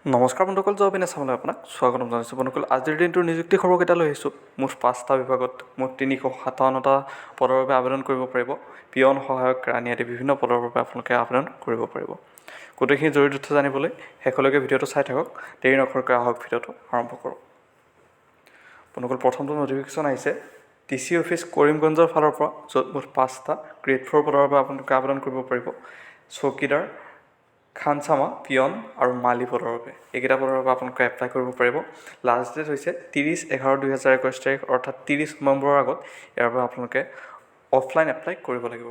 নমস্কাৰ বন্ধুসকল, জব আছামলৈ আপোনাক স্বাগতম জনাইছোঁ। বন্ধুসকল, আজিৰ দিনটোৰ নিযুক্তি খবৰকেইটা লৈ আহিছোঁ। মুঠ 5টা বিভাগত মুঠ 357টা পদৰ বাবে আবেদন কৰিব পাৰিব। পিয়ন, সহায়ক, ৰাণী আদি বিভিন্ন পদৰ বাবে আপোনালোকে আবেদন কৰিব পাৰিব। গোটেইখিনি জৰুৰী তথ্য জানিবলৈ শেষলৈকে ভিডিঅ'টো চাই থাকক। দেৰি নকৰাকৈ আহক ভিডিঅ'টো আৰম্ভ কৰোঁ। বন্ধুসকল, প্ৰথমটো নটিফিকেশ্যন আহিছে DC অফিচ কৰিমগঞ্জৰ ফালৰ পৰা, য'ত মুঠ 5টা গ্ৰেড 4 পদৰ বাবে আপোনালোকে আবেদন কৰিব পাৰিব। চকীদাৰ, খানচামা, পিয়ন আৰু মালি পদৰ বাবে এইকেইটা পদৰ বাবে আপোনালোকে এপ্লাই কৰিব পাৰিব। লাষ্ট ডেট হৈছে 30/11/2021 তাৰিখ, অৰ্থাৎ 30 নৱেম্বৰৰ আগত ইয়াৰ বাবে আপোনালোকে অফলাইন এপ্লাই কৰিব লাগিব।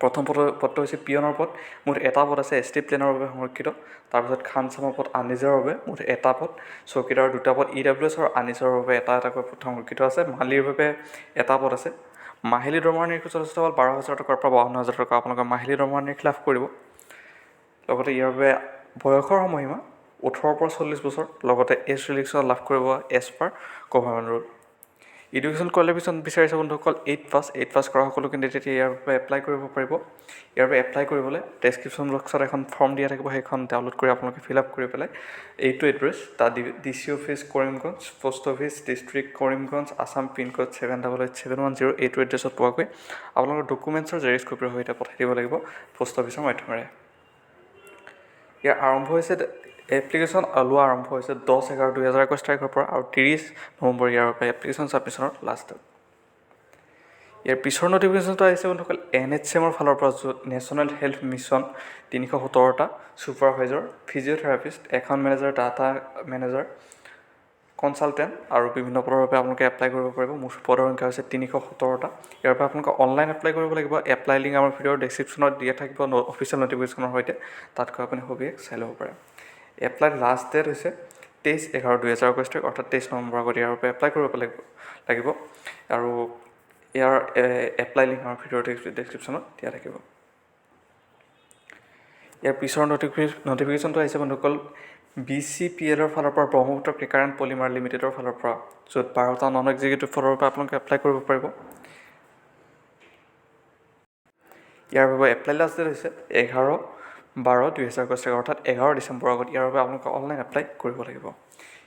প্ৰথম পদটো হৈছে পিয়নৰ পদ, মুঠ এটা পদ আছে ST প্লেনৰ বাবে সংৰক্ষিত। তাৰপিছত খানচামা পদ আনিজৰ বাবে মুঠ এটা পদ, চকীদাৰ 2টা পদ EWS আৰু আনিজৰ বাবে এটা এটাকৈ পদ সংৰক্ষিত আছে। মালিৰ বাবে এটা পদ আছে। মাহিলী দৰমহাৰ নিৰিখ যথেষ্ট হ'ল 12,000 টকাৰ পৰা 52,000 টকা আপোনালোকে মাহিলী দৰমহাৰ নিৰিখ লাভ কৰিব। লগতে ইয়াৰ বাবে বয়সৰ সময়সীমা 18 পৰা 40 বছৰ, লগতে এজ ৰিলেক্সন লাভ কৰিব age per government rule. Education qualification বিচাৰিছে বন্ধুসকল 8 পাছ কৰা সকলো কেণ্ডিডেটে ইয়াৰ বাবে এপ্লাই কৰিব পাৰিব। ইয়াৰ বাবে এপ্লাই কৰিবলৈ ডেছক্ৰিপশ্যন বক্সত এখন ফৰ্ম দিয়া থাকিব, সেইখন ডাউনলোড কৰি আপোনালোকে ফিল আপ কৰি পেলাই এইটো এড্ৰেছ তাত DC office Karimganj, post office district Karimganj, Assam pincode 788710 এইটো এড্ৰেছত পোৱাকৈ আপোনালোকৰ ডকুমেণ্টছৰ জেৰক্স কপিৰ সৈতে পঠাই দিব লাগিব পোষ্ট অফিচৰ মাধ্যমেৰে। ইয়াৰ আৰম্ভ হৈছে এপ্লিকেশ্যন লোৱা আৰম্ভ হৈছে 10/11/2021 তাৰিখৰ পৰা আৰু 30 নৱেম্বৰ ইয়াৰ বাবে এপ্লিকেশ্যন ছাবমিশ্যনৰ লাষ্ট ডেট। ইয়াৰ পিছৰ নটিফিকেশ্যনটো আহিছে বন্ধুসকল NHCMৰ ফালৰ পৰা, য'ত নেশ্যনেল হেল্থ মিছন 317টা supervisor, physiotherapist, account manager, data manager, consultant আৰু বিভিন্ন পদৰ বাবে আপোনালোকে এপ্লাই কৰিব পাৰিব। মুঠ পদৰ সংখ্যা হৈছে 317টা। ইয়াৰ বাবে আপোনালোকে অনলাইন এপ্লাই কৰিব লাগিব। এপ্লাই লিংক আমাৰ ভিডিঅ'ৰ ডেছক্ৰিপশ্যনত দিয়া থাকিব অফিচিয়েল নটিফিকেশ্যনৰ সৈতে, তাত গৈ আপুনি সবিশেষ চাই ল'ব পাৰে। এপ্লাই লাষ্ট ডেট হৈছে 23/11/2021 তাৰিখ, অৰ্থাৎ 23 নৱেম্বৰৰ আগত ইয়াৰ বাবে এপ্লাই কৰিব লাগিব। আৰু ইয়াৰ এপ্লাই লিংক আমাৰ ভিডিঅ'ৰ ডেছক্ৰিপশ্যনত দিয়া থাকিব। ইয়াৰ পিছৰ নটিফিকেশ্যনটো আহিছে বন্ধুসকল BCPLৰ ফালৰ পৰা, ব্ৰহ্মপুত্ৰ ক্ৰেকাৰ এণ্ড পলিমাৰ লিমিটেডৰ ফালৰ পৰা, য'ত 12টা নন এক্সিকিউটিভ পদৰ পৰা আপোনালোকে এপ্লাই কৰিব পাৰিব। ইয়াৰ বাবে এপ্লাই লাষ্ট ডেট হৈছে 11/12/2021 তাৰিখ, অৰ্থাৎ 11 ডিচেম্বৰৰ আগত ইয়াৰ বাবে আপোনালোকে অনলাইন এপ্লাই কৰিব লাগিব।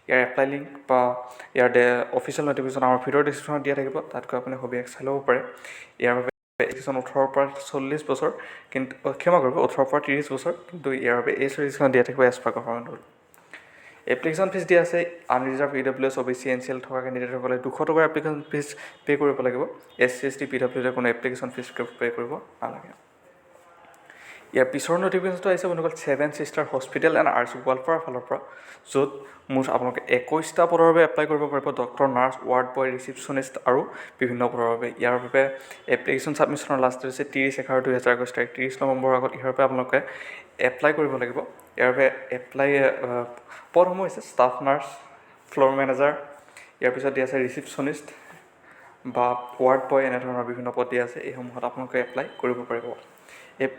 ইয়াৰ এপ্লাই লিংক বা ইয়াৰ অফিচিয়েল নটিফিকেশ্যন আমাৰ ভিডিঅ'ৰ ডেছক্ৰিপশ্যনত দিয়া থাকিব, তাত গৈ আপুনি সবিশেষ চাই ল'ব পাৰে। ইয়াৰ বাবে এপ্লিকেশ্যন 18 পৰা 40 বছৰ, কিন্তু ক্ষমা কৰিব 18 পৰা 30 বছৰ, কিন্তু ইয়াৰ বাবে এজ ৰিলেক্সন দিয়া থাকিব age per government rule. Application fees দিয়া আছে আনৰিজাৰ্ভ EWS OBC NCL থকা কেণ্ডিডেটসকলে 200 টকাৰ এপ্লিকেশ্যন ফিজ পে' কৰিব লাগিব। SC ST PWD কোনো এপ্লিকেশ্যন ফিজ পে' কৰিব নালাগে। ইয়াৰ পিছৰ নটিফিকেশ্যনটো আহিছে বন্ধুসকল 7 ছিষ্টাৰ হস্পিটেল এণ্ড RC গোৱালপাৰাৰ ফালৰ পৰা, য'ত মুঠ আপোনালোকে 21টা পদৰ বাবে এপ্লাই কৰিব পাৰিব। Doctor, nurse, ward boy, receptionist আৰু বিভিন্ন পদৰ বাবে। ইয়াৰ বাবে এপ্লিকেশ্যন ছাবমিশ্যনৰ লাষ্ট ডেট হৈছে 30/11/2021 তাৰিখ, 30 নৱেম্বৰৰ আগত ইয়াৰ বাবে আপোনালোকে এপ্লাই কৰিব লাগিব। ইয়াৰ বাবে এপ্লাই পদসমূহ হৈছে ষ্টাফ নাৰ্ছ, ফ্ল'ৰ মেনেজাৰ, ইয়াৰ পিছত দিয়া আছে ৰিচিপশ্যনিষ্ট বা ৱাৰ্ড বয়, এনেধৰণৰ বিভিন্ন পদ দিয়া আছে। এইসমূহত আপোনালোকে এপ্লাই কৰিব পাৰিব।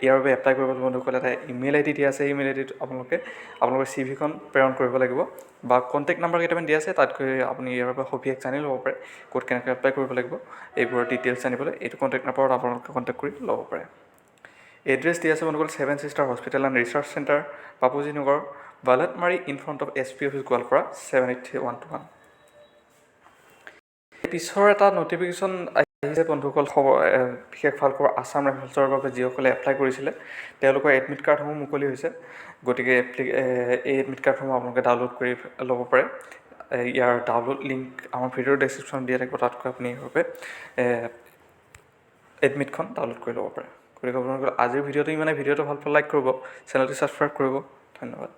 ইয়াৰ বাবে এপ্লাই কৰিবলৈ বন্ধুসকল এটা ইমেইল ID দিয়া আছে। ইমেইল IDত আপোনালোকৰ CVখন প্ৰেৰণ কৰিব লাগিব বা কণ্টেক্ট নাম্বাৰ কেইটামান দিয়া আছে, তাত গৈ আপুনি ইয়াৰ বাবে সবিশেষ জানি ল'ব পাৰে, ক'ত কেনেকৈ এপ্লাই কৰিব লাগিব এইবোৰৰ ডিটেইলছ জানিবলৈ এইটো কণ্টেক্ট নাম্বাৰত আপোনালোকে কণ্টেক্ট কৰি ল'ব পাৰে। এড্ৰেছ দিয়া আছে বন্ধুসকল 7 sister hospital and research centre, Bapuji Nagar, Baltamari, in front of SP office Goalpara 783-121। পিছৰ এটা নটিফিকেশ্যন আহিছে বন্ধুসকল বিশেষ ভাল খবৰ আছাম ৰাইফলছৰ বাবে, যিসকলে এপ্লাই কৰিছিলে তেওঁলোকৰ এডমিট কাৰ্ডসমূহ মুকলি হৈছে। গতিকে এই এডমিট কাৰ্ডসমূহ আপোনালোকে ডাউনলোড কৰি ল'ব পাৰে। ইয়াৰ ডাউনলোড লিংক আমাৰ ভিডিঅ'ৰ ডেছক্ৰিপশ্যনত দিয়া থাকিব, তাতকৈ আপুনি এইভাৱে এডমিটখন ডাউনলোড কৰি ল'ব পাৰে। গতিকে আপোনালোকৰ আজিৰ ভিডিঅ'টো ইমানে। ভিডিঅ'টো ভাল পালে লাইক কৰিব, চেনেলটো ছাবস্ক্ৰাইব কৰিব। ধন্যবাদ।